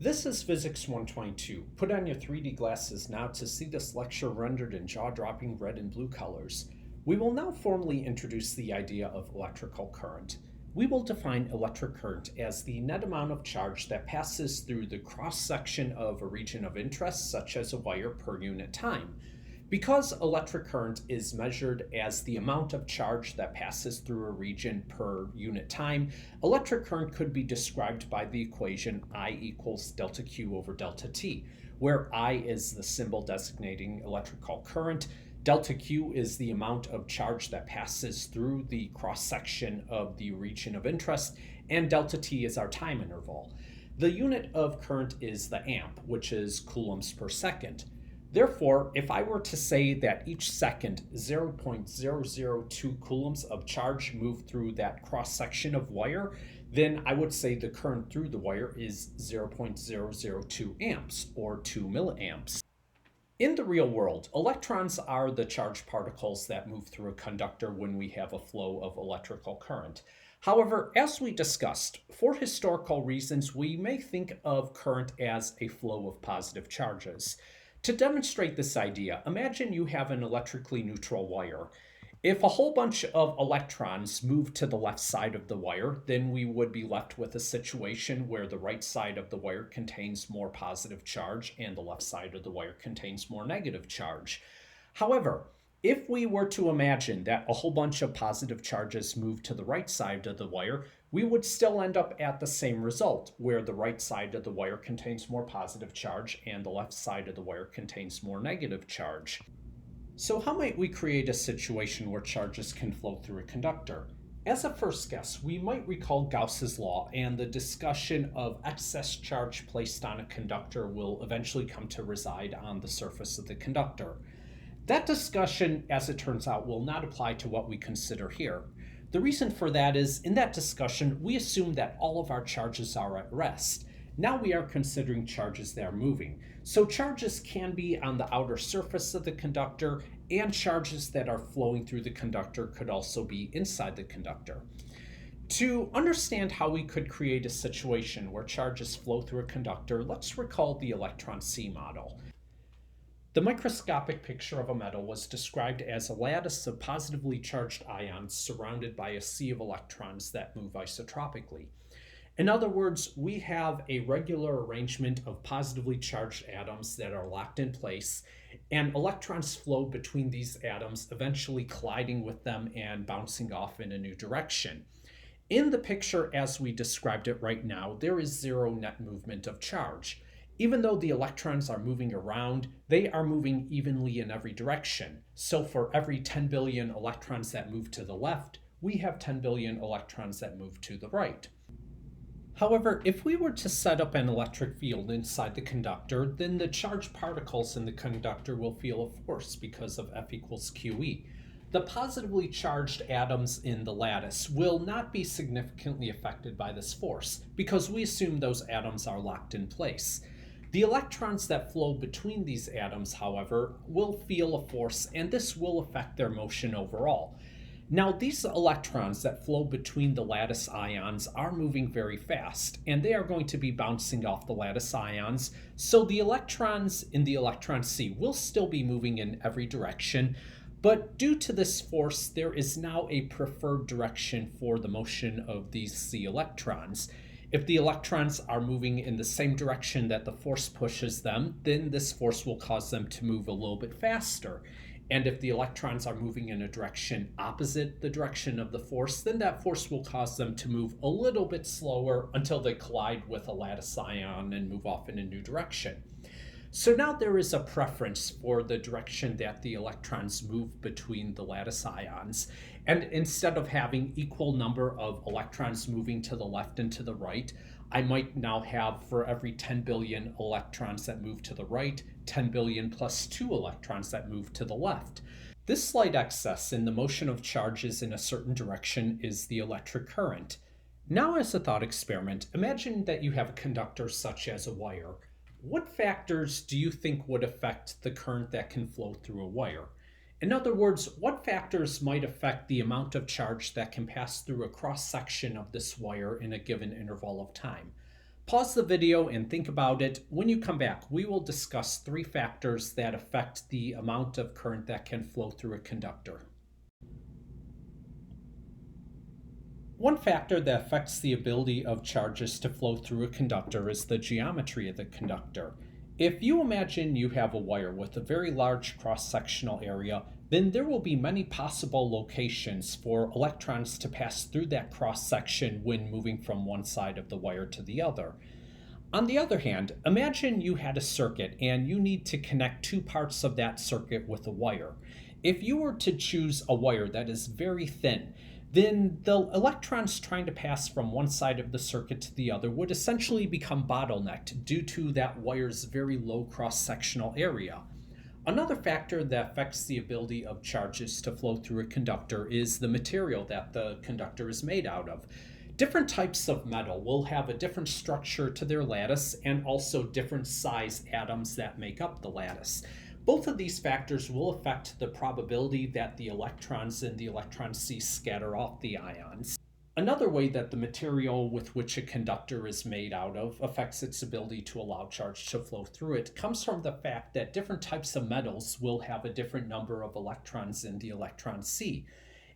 This is Physics 122. Put on your 3D glasses now to see this lecture rendered in jaw-dropping red and blue colors. We will now formally introduce the idea of electrical current. We will define electric current as the net amount of charge that passes through the cross-section of a region of interest, such as a wire, per unit time. Because electric current is measured as the amount of charge that passes through a region per unit time, electric current could be described by the equation I equals delta Q over delta T, where I is the symbol designating electrical current, delta Q is the amount of charge that passes through the cross-section of the region of interest, and delta T is our time interval. The unit of current is the amp, which is coulombs per second. Therefore, if I were to say that each second 0.002 coulombs of charge move through that cross-section of wire, then I would say the current through the wire is 0.002 amps, or 2 milliamps. In the real world, electrons are the charged particles that move through a conductor when we have a flow of electrical current. However, as we discussed, for historical reasons, we may think of current as a flow of positive charges. To demonstrate this idea, imagine you have an electrically neutral wire. If a whole bunch of electrons move to the left side of the wire, then we would be left with a situation where the right side of the wire contains more positive charge and the left side of the wire contains more negative charge. However, if we were to imagine that a whole bunch of positive charges move to the right side of the wire, we would still end up at the same result, where the right side of the wire contains more positive charge and the left side of the wire contains more negative charge. So how might we create a situation where charges can flow through a conductor? As a first guess, we might recall Gauss's law and the discussion of excess charge placed on a conductor will eventually come to reside on the surface of the conductor. That discussion, as it turns out, will not apply to what we consider here. The reason for that is, in that discussion, we assume that all of our charges are at rest. Now we are considering charges that are moving. So charges can be on the outer surface of the conductor, and charges that are flowing through the conductor could also be inside the conductor. To understand how we could create a situation where charges flow through a conductor, let's recall the electron C model. The microscopic picture of a metal was described as a lattice of positively charged ions surrounded by a sea of electrons that move isotropically. In other words, we have a regular arrangement of positively charged atoms that are locked in place, and electrons flow between these atoms, eventually colliding with them and bouncing off in a new direction. In the picture as we described it right now, there is zero net movement of charge. Even though the electrons are moving around, they are moving evenly in every direction. So for every 10 billion electrons that move to the left, we have 10 billion electrons that move to the right. However, if we were to set up an electric field inside the conductor, then the charged particles in the conductor will feel a force because of F equals QE. The positively charged atoms in the lattice will not be significantly affected by this force because we assume those atoms are locked in place. The electrons that flow between these atoms, however, will feel a force, and this will affect their motion overall. Now, these electrons that flow between the lattice ions are moving very fast, and they are going to be bouncing off the lattice ions, so the electrons in the electron C will still be moving in every direction, but due to this force, there is now a preferred direction for the motion of these C electrons. If the electrons are moving in the same direction that the force pushes them, then this force will cause them to move a little bit faster. And if the electrons are moving in a direction opposite the direction of the force, then that force will cause them to move a little bit slower until they collide with a lattice ion and move off in a new direction. So now there is a preference for the direction that the electrons move between the lattice ions. And instead of having equal number of electrons moving to the left and to the right, I might now have, for every 10 billion electrons that move to the right, 10 billion plus 2 electrons that move to the left. This slight excess in the motion of charges in a certain direction is the electric current. Now, as a thought experiment, imagine that you have a conductor such as a wire. What factors do you think would affect the current that can flow through a wire? In other words, what factors might affect the amount of charge that can pass through a cross-section of this wire in a given interval of time? Pause the video and think about it. When you come back, we will discuss 3 factors that affect the amount of current that can flow through a conductor. One factor that affects the ability of charges to flow through a conductor is the geometry of the conductor. If you imagine you have a wire with a very large cross-sectional area, then there will be many possible locations for electrons to pass through that cross-section when moving from one side of the wire to the other. On the other hand, imagine you had a circuit and you need to connect 2 parts of that circuit with a wire. If you were to choose a wire that is very thin, then the electrons trying to pass from one side of the circuit to the other would essentially become bottlenecked due to that wire's very low cross-sectional area. Another factor that affects the ability of charges to flow through a conductor is the material that the conductor is made out of. Different types of metal will have a different structure to their lattice and also different size atoms that make up the lattice. Both of these factors will affect the probability that the electrons in the electron sea scatter off the ions. Another way that the material with which a conductor is made out of affects its ability to allow charge to flow through it comes from the fact that different types of metals will have a different number of electrons in the electron sea.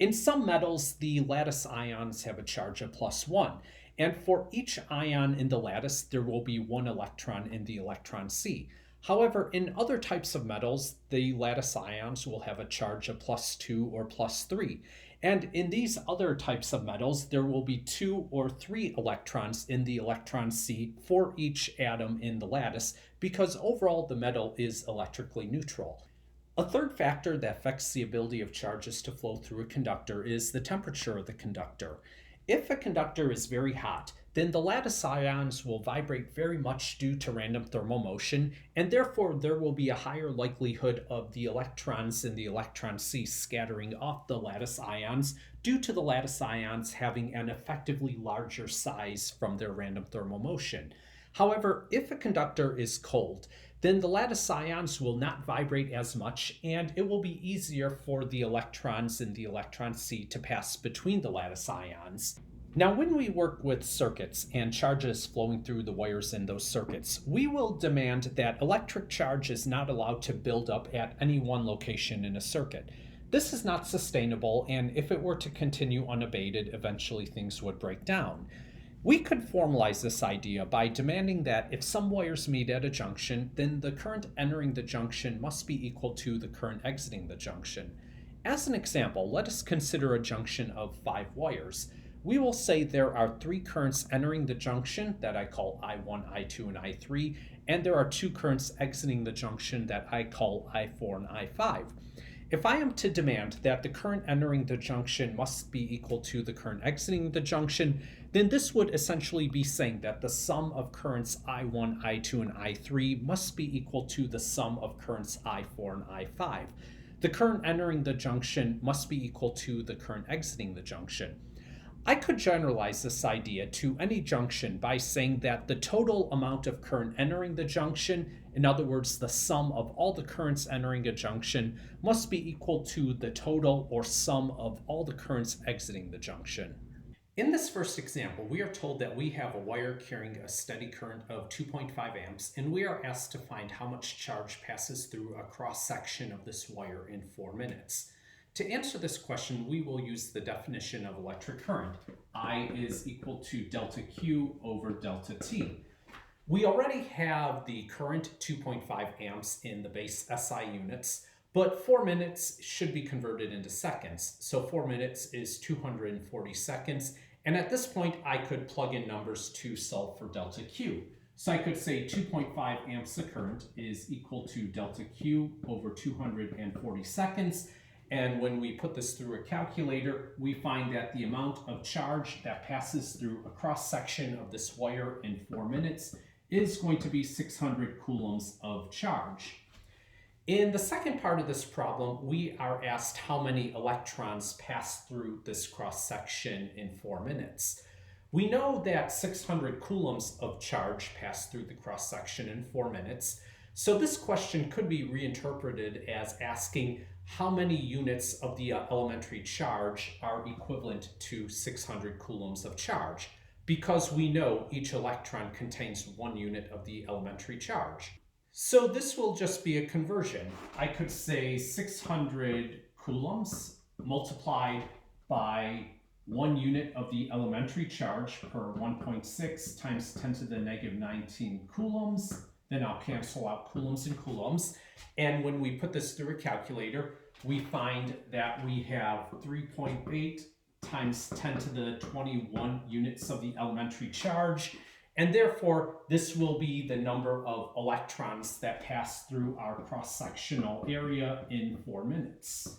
In some metals, the lattice ions have a charge of +1, and for each ion in the lattice, there will be 1 electron in the electron sea. However, in other types of metals, the lattice ions will have a charge of +2 or +3. And in these other types of metals, there will be 2 or 3 electrons in the electron sea for each atom in the lattice, because overall the metal is electrically neutral. A third factor that affects the ability of charges to flow through a conductor is the temperature of the conductor. If a conductor is very hot, then the lattice ions will vibrate very much due to random thermal motion, and therefore there will be a higher likelihood of the electrons in the electron sea scattering off the lattice ions due to the lattice ions having an effectively larger size from their random thermal motion. However, if a conductor is cold, then the lattice ions will not vibrate as much, and it will be easier for the electrons in the electron sea to pass between the lattice ions. Now, when we work with circuits and charges flowing through the wires in those circuits, we will demand that electric charge is not allowed to build up at any one location in a circuit. This is not sustainable, and if it were to continue unabated, eventually things would break down. We could formalize this idea by demanding that if some wires meet at a junction, then the current entering the junction must be equal to the current exiting the junction. As an example, let us consider a junction of 5 wires. We will say there are 3 currents entering the junction that I call I1, I2, and I3, and there are 2 currents exiting the junction that I call I4 and I5. If I am to demand that the current entering the junction must be equal to the current exiting the junction, then this would essentially be saying that the sum of currents I1, I2, and I3 must be equal to the sum of currents I4 and I5. The current entering the junction must be equal to the current exiting the junction. I could generalize this idea to any junction by saying that the total amount of current entering the junction, in other words, the sum of all the currents entering a junction, must be equal to the total or sum of all the currents exiting the junction. In this first example, we are told that we have a wire carrying a steady current of 2.5 amps, and we are asked to find how much charge passes through a cross-section of this wire in 4 minutes. To answer this question, we will use the definition of electric current. I is equal to delta Q over delta T. We already have the current 2.5 amps in the base SI units, but 4 minutes should be converted into seconds. So 4 minutes is 240 seconds, and at this point I could plug in numbers to solve for delta Q. So I could say 2.5 amps of current is equal to delta Q over 240 seconds. And when we put this through a calculator, we find that the amount of charge that passes through a cross-section of this wire in 4 minutes is going to be 600 coulombs of charge. In the second part of this problem, we are asked how many electrons pass through this cross-section in 4 minutes. We know that 600 coulombs of charge pass through the cross-section in 4 minutes, so this question could be reinterpreted as asking how many units of the elementary charge are equivalent to 600 coulombs of charge. because we know each electron contains 1 unit of the elementary charge. So this will just be a conversion. I could say 600 coulombs multiplied by 1 unit of the elementary charge per 1.6 times 10 to the negative 19 coulombs. Then I'll cancel out coulombs and coulombs. And when we put this through a calculator, we find that we have 3.8 times 10 to the 21 units of the elementary charge. And therefore, this will be the number of electrons that pass through our cross-sectional area in 4 minutes.